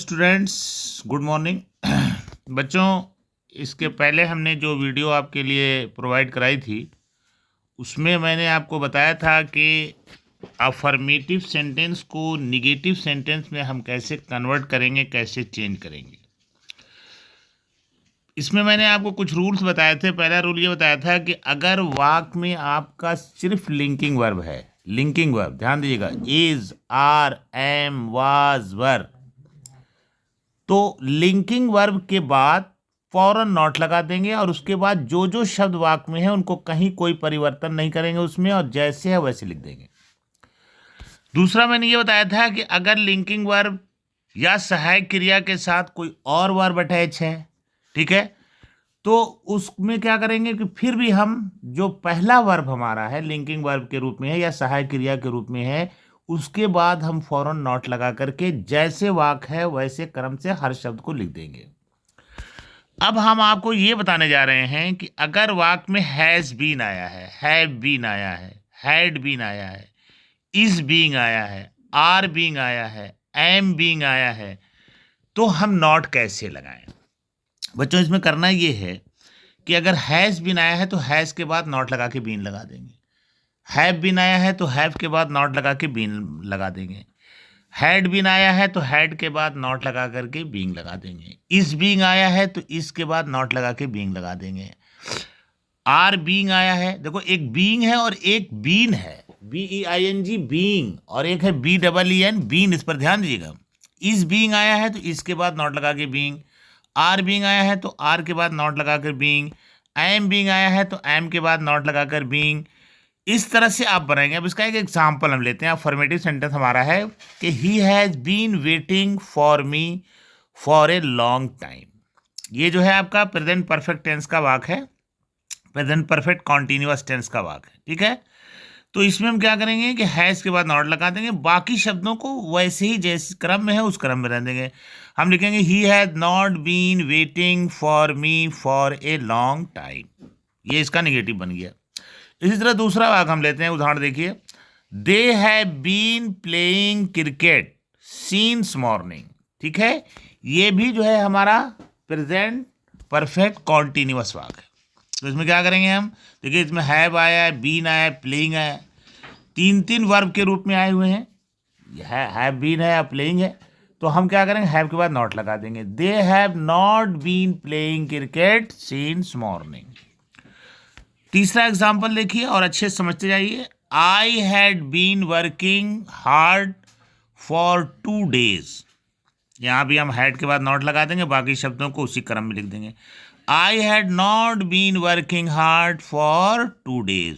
Students, good morning. बच्चों, इसके पहले हमने जो वीडियो आपके लिए प्रोवाइड कराई थी उसमें मैंने आपको बताया था कि अफर्मेटिव सेंटेंस को निगेटिव सेंटेंस में हम कैसे कन्वर्ट करेंगे, कैसे चेंज करेंगे। इसमें मैंने आपको कुछ रूल्स बताए थे। पहला रूल ये बताया था कि अगर वाक्य में आपका सिर्फ लिंकिंग वर्ब है, लिंकिंग वर्ब ध्यान दीजिएगा, इज, आर, एम, वाज, वर, तो लिंकिंग वर्ब के बाद फौरन नॉट लगा देंगे और उसके बाद जो जो शब्द वाक्य में है उनको कहीं कोई परिवर्तन नहीं करेंगे उसमें, और जैसे है वैसे लिख देंगे। दूसरा मैंने ये बताया था कि अगर लिंकिंग वर्ब या सहायक क्रिया के साथ कोई और वर्ब अटैच है, ठीक है, तो उसमें क्या करेंगे कि फिर भी हम जो पहला वर्ब हमारा है लिंकिंग वर्ब के रूप में है या सहायक क्रिया के रूप में है, उसके बाद हम फौरन नॉट लगा करके जैसे वाक्य है वैसे क्रम से हर शब्द को लिख देंगे। अब हम आपको ये बताने जा रहे हैं कि अगर वाक्य में हैज बीन आया है, हैव बीन आया है, हैड बीन आया है, इज बीइंग आया है, आर बीइंग आया है, एम बीइंग आया है, तो हम नॉट कैसे लगाएं। बच्चों, इसमें करना ये है कि अगर हैज बीन आया है तो हैज के बाद नॉट लगा के बीन लगा देंगे, हैव बीन आया है तो हैव के बाद नॉट लगा के बीन लगा देंगे, हैड बीन आया है तो हैड के बाद नॉट लगा करके बीइंग लगा देंगे, इज बीइंग आया है तो इस के बाद नॉट लगा के बीइंग लगा देंगे, आर बीइंग आया है, देखो एक बीइंग है और एक बीन है, BEING बीइंग, और एक है BEEN बीन, इस पर ध्यान दीजिएगा। इज बीइंग आया है तो इसके बाद नॉट लगा के बीइंग, आर बीइंग आया है तो आर के बाद नॉट लगा कर बीइंग, एम बीइंग आया है तो एम के बाद नॉट लगा कर बीइंग। इस तरह से आप बनाएंगे। अब इसका एक एग्जाम्पल हम लेते हैं। अफर्मेटिव सेंटेंस हमारा है कि he has been waiting for me for a long time. ये जो है आपका प्रेजेंट परफेक्ट टेंस का वाक्य है, प्रेजेंट परफेक्ट कॉन्टिन्यूअस टेंस का वाक्य है, ठीक है। तो इसमें हम क्या करेंगे कि हैज़ के बाद नॉट लगा देंगे, बाकी शब्दों को वैसे ही जिस क्रम में है उस क्रम में रह देंगे। हम लिखेंगे he has not been waiting for me for a long time. ये इसका निगेटिव बन गया। इसी तरह दूसरा वाक्य हम लेते हैं, उदाहरण देखिए, they have been playing cricket since morning, ठीक है। ये भी जो है हमारा प्रेजेंट परफेक्ट कॉन्टिन्यूअस वाक्य है। तो इसमें क्या करेंगे हम, देखिए इसमें हैव आया है, बीन आया है, प्लेइंग आया है, तीन तीन वर्ब के रूप में आए हुए हैं, हैव बीन है या प्लेइंग है, तो हम क्या करेंगे, हैव के बाद नॉट लगा देंगे। They have not been playing cricket since morning. तीसरा एग्जाम्पल देखिए और अच्छे से समझते जाइए। I had been working hard for 2 days। यहाँ भी हम हैड के बाद नॉट लगा देंगे, बाकी शब्दों को उसी क्रम में लिख देंगे। I had not been working hard for 2 days।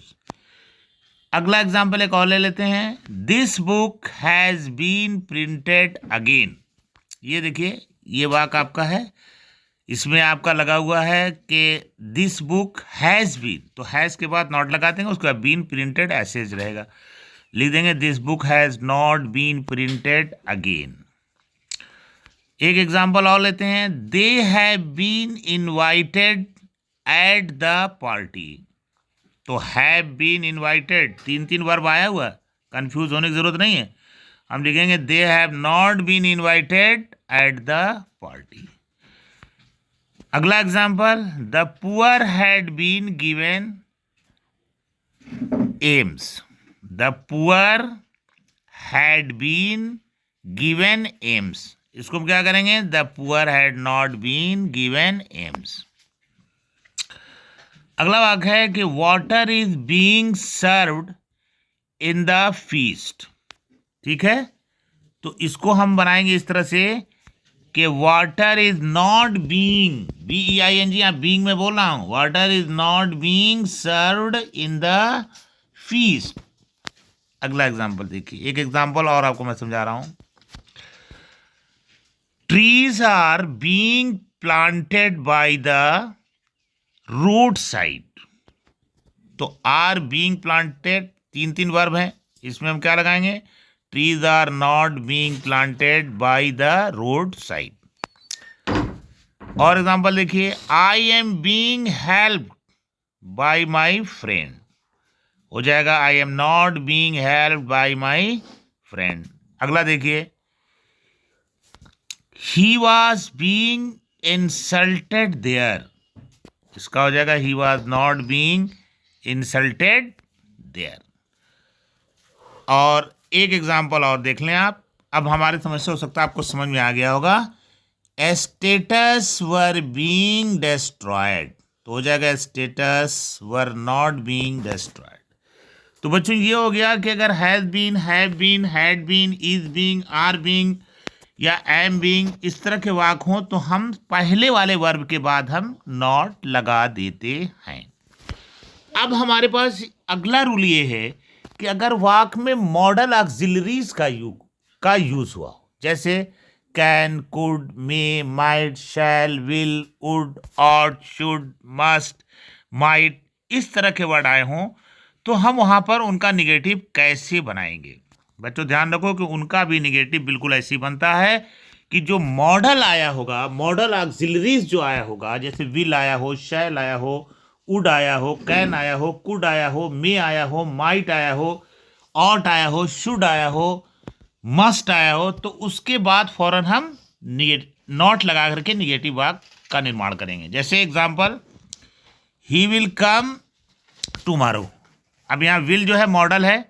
अगला एग्जाम्पल एक और ले लेते हैं। This book has been printed again. ये देखिए ये वाक्य आपका है, इसमें आपका लगा हुआ है कि दिस बुक हैज़ बीन, तो हैज़ के बाद नॉट लगा देंगे, उसके बाद बीन प्रिंटेड ऐसे रहेगा, लिख देंगे this book has not been printed again. एक एग्जाम्पल और लेते हैं। They have been invited at the party. तो हैव बीन इनवाइटेड, तीन तीन वर्ब आया हुआ, कंफ्यूज होने की जरूरत नहीं है। हम लिखेंगे they have not been invited at the party. अगला example, the poor had been given alms. The poor had been given alms. इसको हम क्या करेंगे, the poor had not been given alms. अगला वाक्य है कि water is being served in the feast, ठीक है। तो इसको हम बनाएंगे इस तरह से कि water is not being, BEING, यहाँ बीइंग में बोल रहा हूं, water is not being served in the feast. अगला एग्जाम्पल देखिए, एक एग्जाम्पल और आपको मैं समझा रहा हूं। Trees are being planted by the road side. तो आर बीइंग प्लांटेड, तीन तीन वर्ब हैं, इसमें हम क्या लगाएंगे, trees are not being planted by the road side. और एग्जांपल देखिए, I am being helped by my friend, हो जाएगा I am not being helped by my friend. अगला देखिए, he was being insulted there, इसका हो जाएगा he was not being insulted there. और एक एग्जाम्पल और देख लें आप, अब हमारे समझ से हो सकता है आपको समझ में आ गया होगा। स्टेटस वर बीइंग डिस्ट्रॉयड, तो हो जाएगा statues were not being destroyed. तो बच्चों ये हो गया कि अगर has been, have been, had been, is being, are being या एम बीइंग इस तरह के वाक हों तो हम पहले वाले वर्ब के बाद हम नॉट लगा देते हैं। अब हमारे पास अगला रूल ये है कि अगर वाक में मॉडल ऑक्सिलरीज का यूज हुआ हो, जैसे can, could, may, might, shall, will, would, ought, should, must, might, इस तरह के वर्ड आए हों तो हम वहां पर उनका निगेटिव कैसे बनाएंगे। बच्चों ध्यान रखो कि उनका भी निगेटिव बिल्कुल ऐसे बनता है कि जो मॉडल आया होगा, मॉडल ऑक्सिलरीज जो आया होगा, जैसे विल आया हो, शैल आया हो, वुड आया हो, कैन आया हो, कुड आया हो, मे आया हो, माइट आया हो, ऑट आया हो, शुड आया हो, मस्ट आया हो, तो उसके बाद फौरन हम नॉट लगा करके निगेटिव वाक का निर्माण करेंगे। जैसे example, he will come tomorrow. अब यहाँ विल जो है मॉडल है,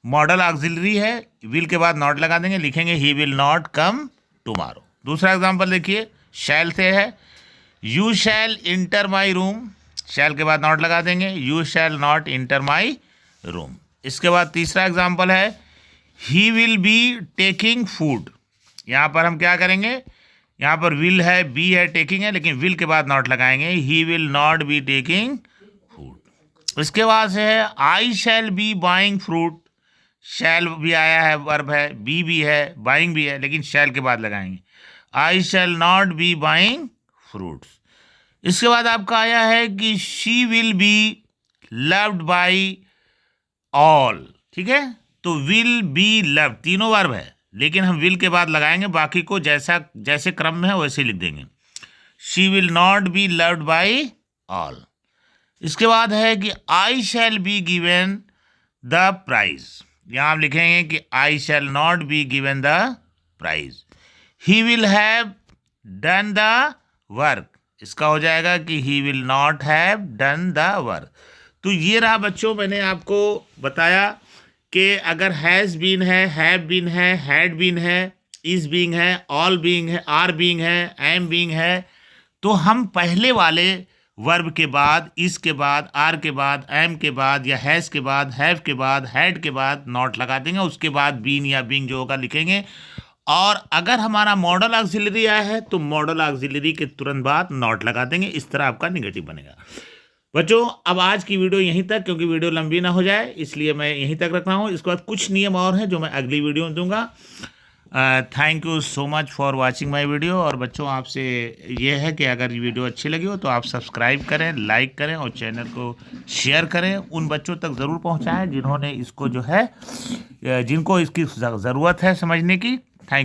मॉडल ऑक्सिलरी है, विल के बाद नॉट लगा देंगे, लिखेंगे he will not come tomorrow. दूसरा एग्जांपल देखिए, शैल से है, you shall enter my room, shall के बाद नॉट लगा देंगे, you shall not enter my room. इसके बाद तीसरा एग्जांपल है, he will be taking food. यहाँ पर हम क्या करेंगे, यहाँ पर विल है, बी है, टेकिंग है, लेकिन विल के बाद नॉट लगाएंगे, ही will not B taking food. इसके बाद से है, आई शैल बी बाइंग फ्रूट, शैल भी आया है, वर्ब है, बी भी है, बाइंग भी है, लेकिन शैल के बाद लगाएंगे, I shall not be buying fruits. इसके बाद आपका आया है कि she will be loved by all, ठीक है, तो विल बी लव्ड तीनों वर्ब है, लेकिन हम विल के बाद लगाएंगे, बाकी को जैसे क्रम में है वैसे लिख देंगे, she will not be loved by all. इसके बाद है कि I shall be given the prize, यहाँ आप लिखेंगे कि I shall not be given the prize. He will have done the work, इसका हो जाएगा कि he will not have done the work. तो ये रहा बच्चों, मैंने आपको बताया कि अगर हैज़ बीन है, हैव बीन है, हैड बीन है, इज बीइंग है, ऑल बीइंग है, आर बीइंग है, एम बीइंग है, तो हम पहले वाले वर्ब के बाद, इस के बाद, आर के बाद, एम के बाद या हैज़ के बाद, हैव के बाद, हैड के बाद नॉट लगा देंगे, उसके बाद बीन या बीइंग जो होगा लिखेंगे। और अगर हमारा मॉडल ऑक्सिलरी आया है तो मॉडल ऑक्सिलरी के तुरंत बाद नॉट लगा देंगे, इस तरह आपका निगेटिव बनेगा। बच्चों अब आज की वीडियो यहीं तक, क्योंकि वीडियो लंबी ना हो जाए इसलिए मैं यहीं तक रख रहा हूँ। इसके बाद कुछ नियम और हैं जो मैं अगली वीडियो में दूंगा। Thank you so much for watching my video. और बच्चों आपसे ये है कि अगर ये वीडियो अच्छी लगी हो तो आप सब्सक्राइब करें, लाइक करें और चैनल को शेयर करें। उन बच्चों तक ज़रूर पहुँचाएँ जिन्होंने इसको जो है, जिनको इसकी ज़रूरत है समझने की।